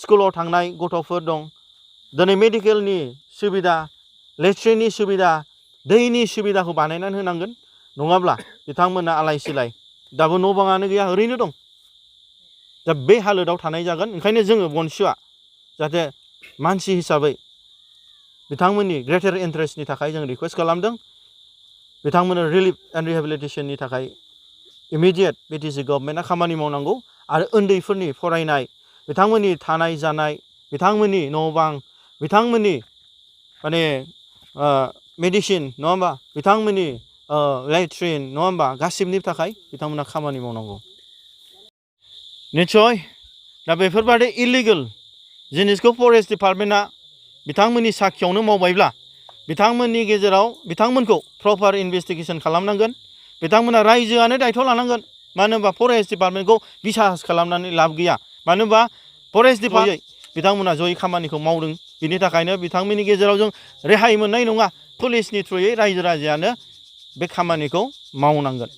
स्कुलाव थांनाय गथ'फोर दं दिनै मेडिकेलनि सुबिदा लेट्रिननि सुबिदा दैनि सुबिदाखौ बानायनानै होनांगोन नङाब्ला बिथांमोना आलाय सिलाय दाबो न' बाङानो गैया ओरैनो दं दा बे हालोदाव थानाय जागोन ओंखायनो जोङो BoNSUआ जाहाथे मानसि हिसाबै बिथांमोननि ग्रेटार इन्टारेस्टनि थाखाय जों रिक्वेस्ट खालामदों बिथांमोननो रिलिफ एन्ड रिहेबिलिटेसननि थाखाय इमिडियेट BTC गभर्नमेन्टआ खामानि मावनांगौ आरो उन्दैफोरनि फरायनाय बिथांमोननि थानाय जानाय बिथांमोननि न' बां बिथांमोननि माने मेडिसिन नङा होमबा बिथांमोननि लेट्रिन नङा होमबा गासिबनि थाखाय बिथांमोना खामानि मावनांगौ निस्सय दा बेफोरबादि इलिगेल जिनिसखौ फरेस्ट डिपार्टमेन्टआ बिथांमोननि साखियावनो मावबायब्ला बिथांमोननि गेजेराव बिथांमोनखौ प्रपार इनभेस्टिगेसन खालामनांगोन बिथांमोना रायजोआनो दायथ' लानांगोन मानो होनबा फरेस्ट डिपार्टमेन्टखौ बिसास खालामनानै लाब गैया मानो होनबा फरेस्ट डिपार्टमेन्ट बिथांमोना जयै खामानिखौ मावदों बिनि थाखायनो बिथांमोननि गेजेराव जों रेहाय मोननाय नङा पुलिसनि थ्रुयै रायजो राजायानो बे खामानिखौ मावनांगोन